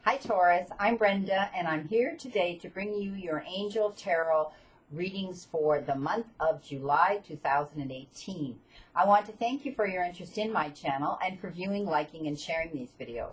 Hi Taurus, I'm Brenda and I'm here today to bring you your Angel Tarot readings for the month of July 2018. I want to thank you for your interest in my channel and for viewing, liking, and sharing these videos.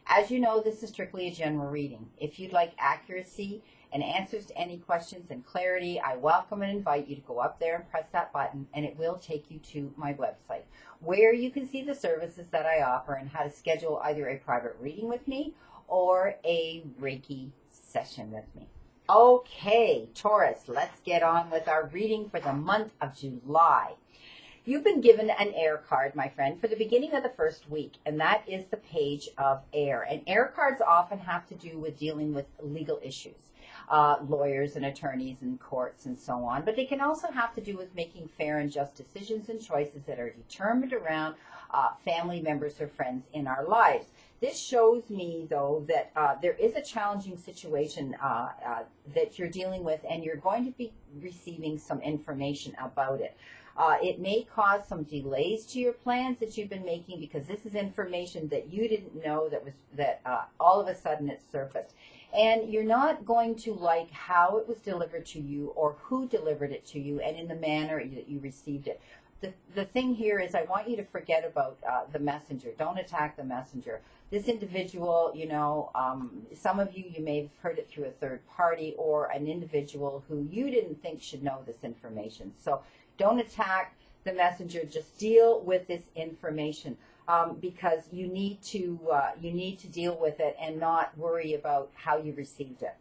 As you know, this is strictly a general reading. If you'd like accuracy and answers to any questions and clarity, I welcome and invite you to go up there and press that button, and it will take you to my website, where you can see the services that I offer and how to schedule either a private reading with me or a Reiki session with me. Okay, Taurus, let's get on with our reading for the month of July. You've been given an air card, my friend, for the beginning of the first week, and that is the Page of Air. And air cards often have to do with dealing with legal issues, lawyers and attorneys and courts and so on, but they can also have to do with making fair and just decisions and choices that are determined around family members or friends in our lives. This shows me, though, that there is a challenging situation that you're dealing with, and you're going to be receiving some information about it. It may cause some delays to your plans that you've been making, because this is information that you didn't know that all of a sudden it surfaced. And you're not going to like how it was delivered to you or who delivered it to you and in the manner that you received it. The thing here is, I want you to forget about the messenger. Don't attack the messenger. This individual, you know, some of you may have heard it through a third party or an individual who you didn't think should know this information. So don't attack the messenger. Just deal with this information because you need to deal with it and not worry about how you received it.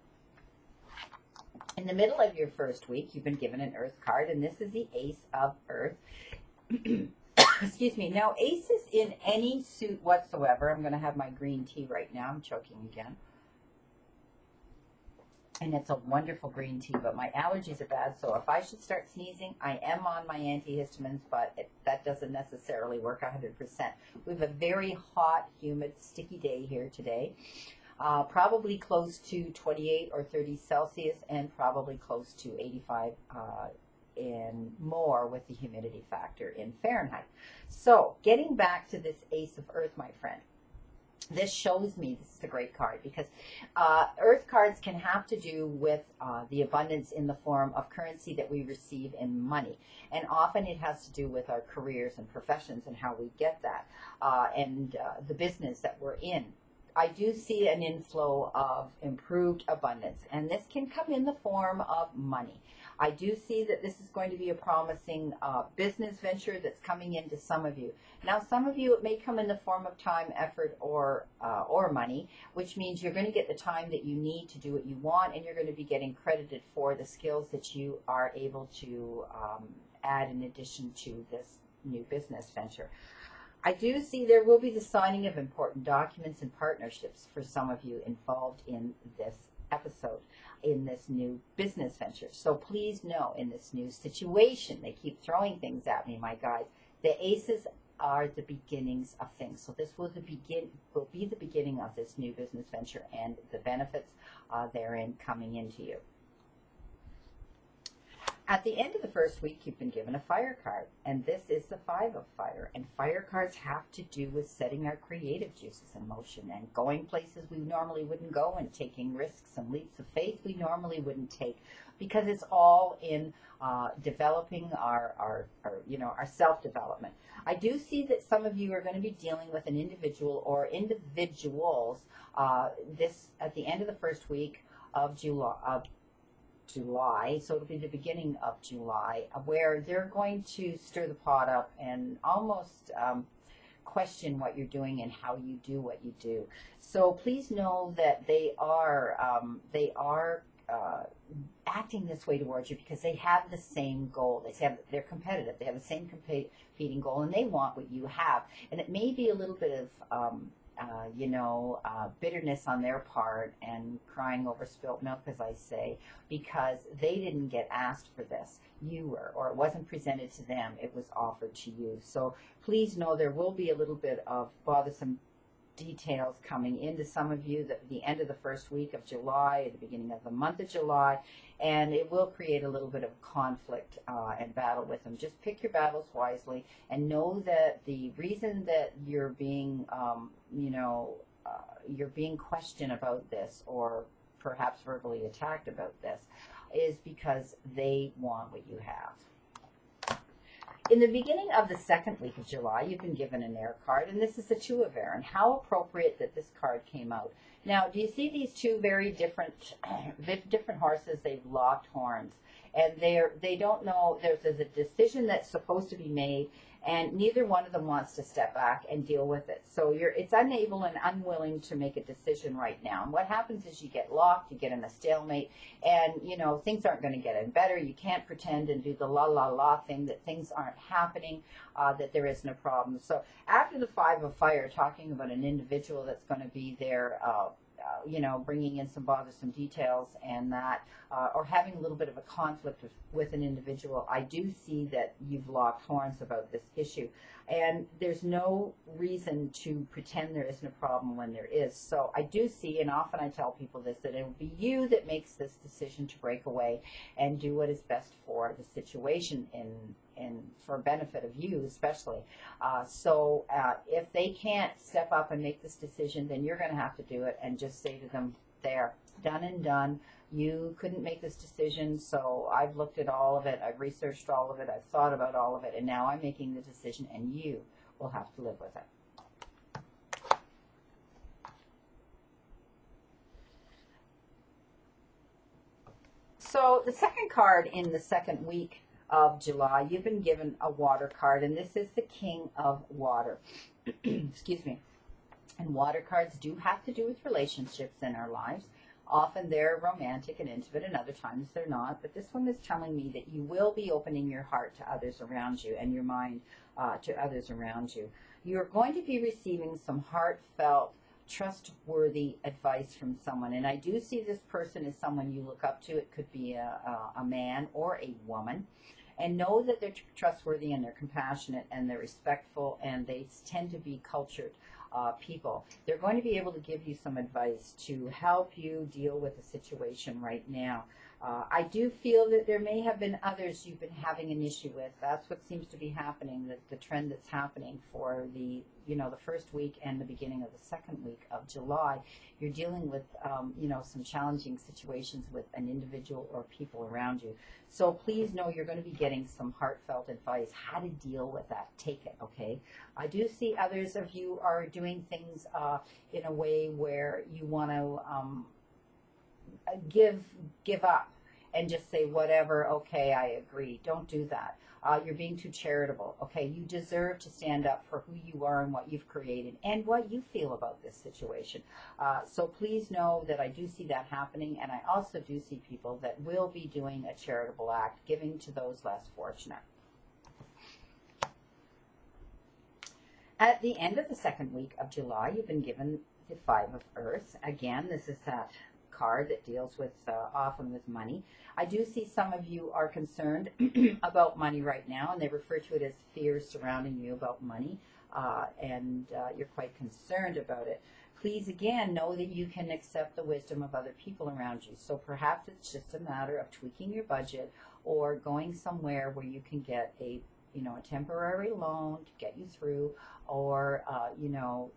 In the middle of your first week, you've been given an Earth card, and this is the Ace of Earth. Excuse me. Now, aces in any suit whatsoever. I'm going to have my green tea right now. I'm choking again. And it's a wonderful green tea, but my allergies are bad, so if I should start sneezing, I am on my antihistamines, but that doesn't necessarily work 100%. We have a very hot, humid, sticky day here today. Probably close to 28 or 30 Celsius and probably close to 85 and more with the humidity factor in Fahrenheit. So getting back to this Ace of Earth, my friend, this shows me this is a great card because Earth cards can have to do with the abundance in the form of currency that we receive in money. And often it has to do with our careers and professions and how we get that and the business that we're in. I do see an inflow of improved abundance, and this can come in the form of money. I do see that this is going to be a promising business venture that's coming into some of you. Now, some of you, it may come in the form of time, effort, or money, which means you're going to get the time that you need to do what you want, and you're going to be getting credited for the skills that you are able to add in addition to this new business venture. I do see there will be the signing of important documents and partnerships for some of you involved in this episode, in this new business venture. So please know, in this new situation, they keep throwing things at me, my guys. The aces are the beginnings of things. So this will be the beginning of this new business venture and the benefits therein coming into you. At the end of the first week, you've been given a fire card, and this is the Five of Fire. And fire cards have to do with setting our creative juices in motion and going places we normally wouldn't go and taking risks and leaps of faith we normally wouldn't take, because it's all in developing our self-development. I do see that some of you are going to be dealing with an individual or individuals this at the end of the first week of July, so it'll be the beginning of July, where they're going to stir the pot up and almost question what you're doing and how you do what you do. So please know that they are acting this way towards you because they have the same goal. They're competitive. They have the same competing goal, and they want what you have. And it may be a little bit of bitterness on their part and crying over spilt milk, as I say, because they didn't get asked for this. You were, or it wasn't presented to them. It was offered to you. So please know there will be a little bit of bothersome details coming into some of you at the end of the first week of July, at the beginning of the month of July, and it will create a little bit of conflict and battle with them. Just pick your battles wisely and know that the reason that you're being, you're being questioned about this, or perhaps verbally attacked about this, is because they want what you have. In the beginning of the second week of July, you've been given an air card, and this is the Two of Air, and how appropriate that this card came out. Now, do you see these two very different horses? They've locked horns, and they don't know, there's a decision that's supposed to be made, and neither one of them wants to step back and deal with it. So it's unable and unwilling to make a decision right now. And what happens is you get locked, you get in a stalemate, and, you know, things aren't going to get any better. You can't pretend and do the la thing that things aren't happening, that there isn't a problem. So after the Five of Fire, talking about an individual that's going to be there, you know, bringing in some bothersome details and that, or having a little bit of a conflict with an individual, I do see that you've locked horns about this issue. And there's no reason to pretend there isn't a problem when there is. So I do see, and often I tell people this, that it will be you that makes this decision to break away and do what is best for the situation and for benefit of you especially. So if they can't step up and make this decision, then you're going to have to do it and just say to them, there, done and done. You couldn't make this decision, so I've looked at all of it, I've researched all of it, I've thought about all of it, and now I'm making the decision, and you will have to live with it. So the second card in the second week of July, you've been given a water card, and this is the King of Water. Excuse me. And water cards do have to do with relationships in our lives. Often they're romantic and intimate, and other times they're not. But this one is telling me that you will be opening your heart to others around you and your mind to others around you. You're going to be receiving some heartfelt, trustworthy advice from someone. And I do see this person as someone you look up to. It could be a man or a woman. And know that they're trustworthy and they're compassionate and they're respectful, and they tend to be cultured people. They're going to be able to give you some advice to help you deal with the situation right now. I do feel that there may have been others you've been having an issue with. That's what seems to be happening, the trend that's happening for the first week and the beginning of the second week of July. You're dealing with, some challenging situations with an individual or people around you. So please know you're going to be getting some heartfelt advice, how to deal with that. Take it, okay? I do see others of you are doing things in a way where you want to give up and just say whatever, okay, I agree. Don't do that. You're being too charitable, okay? You deserve to stand up for who you are and what you've created and what you feel about this situation. So please know that I do see that happening, and I also do see people that will be doing a charitable act, giving to those less fortunate. At the end of the second week of July, you've been given the Five of Earth. Again, this is that card that deals with often with money. I do see some of you are concerned about money right now, and they refer to it as fears surrounding you about money, and you're quite concerned about it. Please, again, know that you can accept the wisdom of other people around you. So perhaps it's just a matter of tweaking your budget or going somewhere where you can get a temporary loan to get you through, or,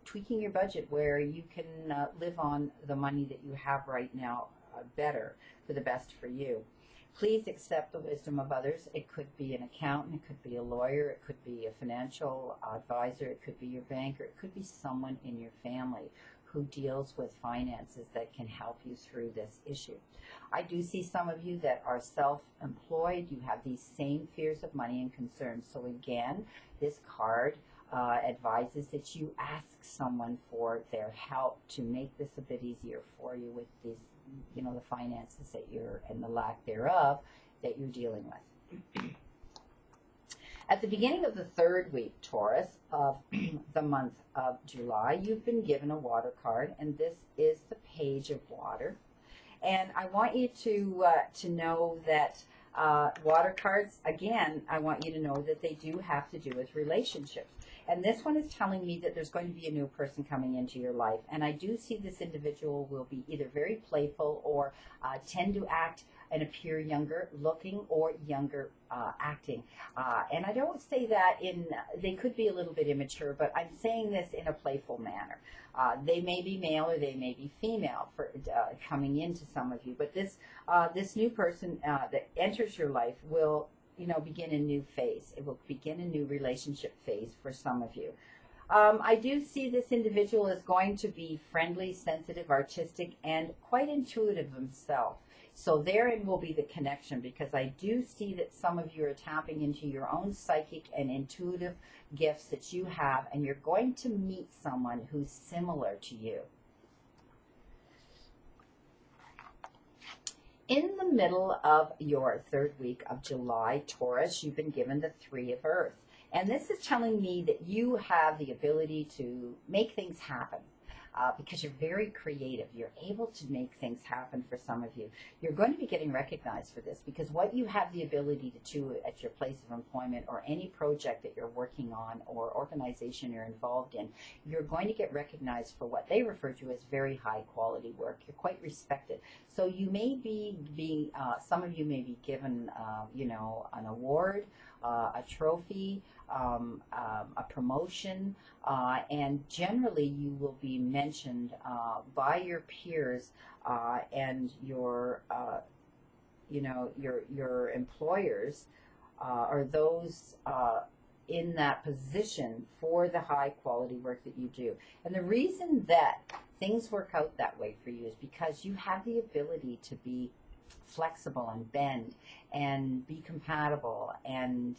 tweaking your budget where you can live on the money that you have right now better, for the best for you. Please accept the wisdom of others. It could be an accountant, it could be a lawyer, it could be a financial advisor, it could be your banker, it could be someone in your family who deals with finances that can help you through this issue. I do see some of you that are self-employed. You have these same fears of money and concerns. So again, this card advises that you ask someone for their help to make this a bit easier for you with these, the finances that and the lack thereof that you're dealing with. At the beginning of the third week, Taurus, of the month of July, you've been given a water card, and this is the Page of Water. And I want you to know that water cards, again, I want you to know that they do have to do with relationships. And this one is telling me that there's going to be a new person coming into your life. And I do see this individual will be either very playful or tend to act and appear younger looking or younger acting. And I don't say that they could be a little bit immature, but I'm saying this in a playful manner. They may be male or they may be female for coming into some of you, but this new person that enters your life will, begin a new phase. It will begin a new relationship phase for some of you. I do see this individual is going to be friendly, sensitive, artistic, and quite intuitive himself. So therein will be the connection, because I do see that some of you are tapping into your own psychic and intuitive gifts that you have, and you're going to meet someone who's similar to you. In the middle of your third week of July, Taurus, you've been given the Three of Earth. And this is telling me that you have the ability to make things happen because you're very creative. You're able to make things happen for some of you. You're going to be getting recognized for this, because what you have the ability to do at your place of employment or any project that you're working on or organization you're involved in, you're going to get recognized for what they refer to as very high quality work. You're quite respected. So you may be some of you may be given, an award, a trophy, a promotion, and generally you will be mentioned by your peers and your employers or those in that position for the high quality work that you do. And the reason that things work out that way for you is because you have the ability to be flexible and bend and be compatible, and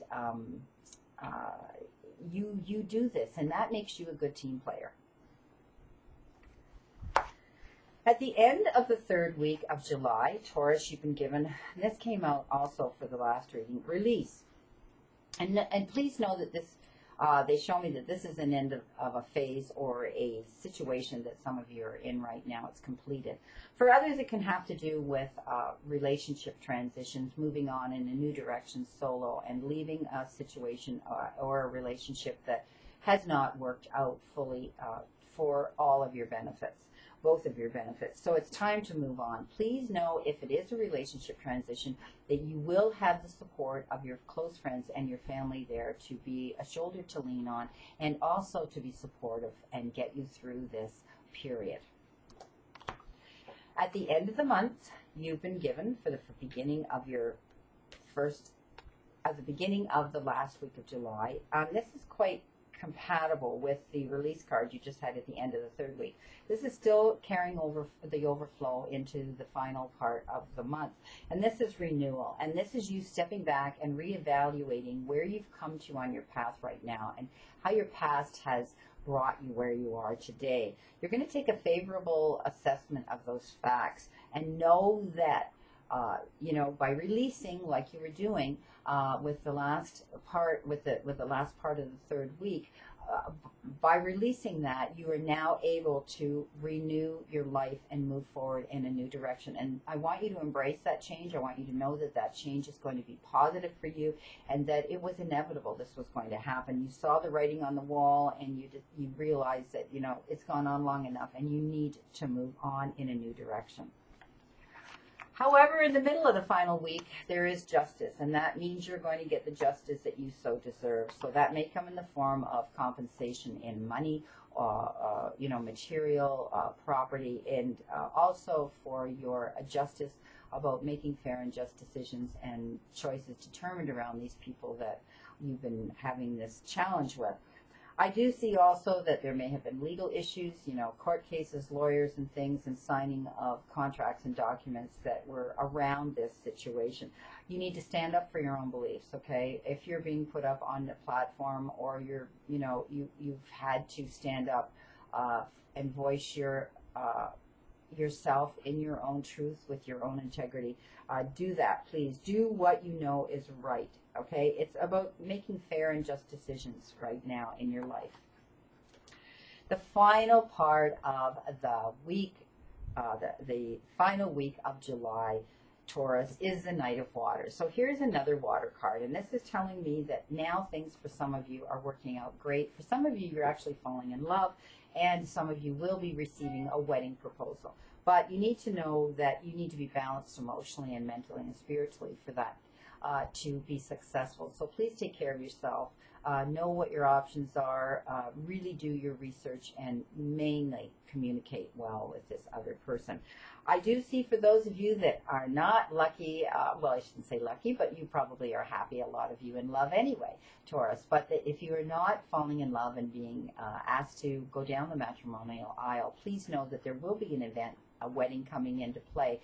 you do this, and that makes you a good team player. At the end of the third week of July, Taurus, you've been given, and this came out also for the last reading, release. And please know that this, they show me that this is an end of a phase or a situation that some of you are in right now. It's completed. For others, it can have to do with relationship transitions, moving on in a new direction solo, and leaving a situation or a relationship that has not worked out fully for all of your benefits. Both of your benefits. So it's time to move on. Please know, if it is a relationship transition, that you will have the support of your close friends and your family there to be a shoulder to lean on, and also to be supportive and get you through this period. At the end of the month, you've been given, for the beginning of the last week of July, this is quite compatible with the release card you just had at the end of the third week. This is still carrying over the overflow into the final part of the month. And this is renewal. And this is you stepping back and reevaluating where you've come to on your path right now and how your past has brought you where you are today. You're going to take a favorable assessment of those facts and know that by releasing, like you were doing with the last part, with the last part of the third week, by releasing that, you are now able to renew your life and move forward in a new direction. And I want you to embrace that change. I want you to know that that change is going to be positive for you, and that it was inevitable this was going to happen. You saw the writing on the wall, and you realized that it's gone on long enough, and you need to move on in a new direction. However, in the middle of the final week, there is justice, and that means you're going to get the justice that you so deserve. So that may come in the form of compensation in money, material, property, and also for your justice about making fair and just decisions and choices determined around these people that you've been having this challenge with. I do see also that there may have been legal issues, court cases, lawyers and things, and signing of contracts and documents that were around this situation. You need to stand up for your own beliefs, okay? If you're being put up on a platform, or you've had to stand up and voice yourself in your own truth with your own integrity, do that, please. Do what you know is right. Okay, it's about making fair and just decisions right now in your life. The final part of the week, the final week of July, Taurus, is the Knight of Water. So here's another water card, and this is telling me that now things for some of you are working out great. For some of you, you're actually falling in love, and some of you will be receiving a wedding proposal. But you need to know that you need to be balanced emotionally and mentally and spiritually for that to be successful. So please take care of yourself. Know what your options are. Really do your research and mainly communicate well with this other person. I do see for those of you that are not lucky, well, I shouldn't say lucky, but you probably are happy, a lot of you in love anyway, Taurus. But if you are not falling in love and being asked to go down the matrimonial aisle, please know that there will be an event, a wedding coming into play.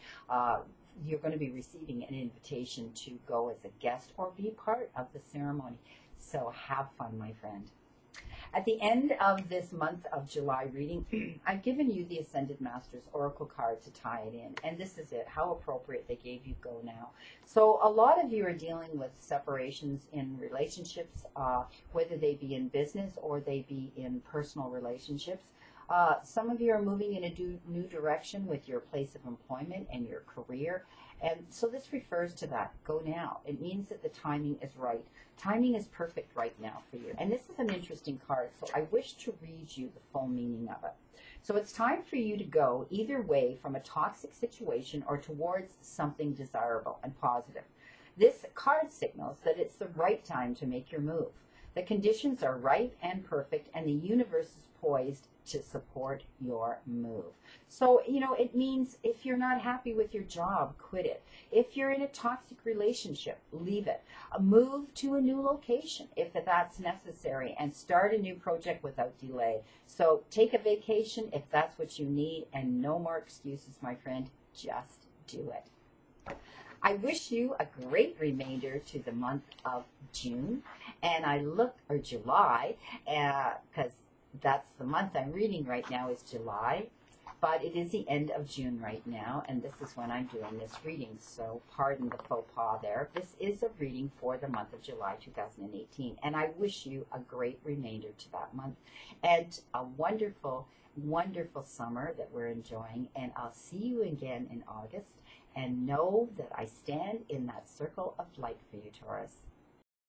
You're going to be receiving an invitation to go as a guest or be part of the ceremony. So have fun, my friend. At the end of this month of July reading, I've given you the Ascended Masters Oracle card to tie it in. And this is it, how appropriate they gave you go now. So a lot of you are dealing with separations in relationships, whether they be in business or they be in personal relationships. Some of you are moving in a new direction with your place of employment and your career. And so this refers to that. Go now. It means that the timing is right. Timing is perfect right now for you. And this is an interesting card, so I wish to read you the full meaning of it. So it's time for you to go either way from a toxic situation or towards something desirable and positive. This card signals that it's the right time to make your move. The conditions are right and perfect, and the universe is poised to support your move. So, you know, it means if you're not happy with your job, quit it. If you're in a toxic relationship, leave it. Move to a new location if that's necessary and start a new project without delay. So take a vacation if that's what you need, and no more excuses, my friend. Just do it. I wish you a great remainder to the month of June, and or July, because that's the month I'm reading right now is July, but it is the end of June right now, and this is when I'm doing this reading, so pardon the faux pas there. This is a reading for the month of July 2018, and I wish you a great remainder to that month and a wonderful, wonderful summer that we're enjoying, and I'll see you again in August, and know that I stand in that circle of light for you, Taurus.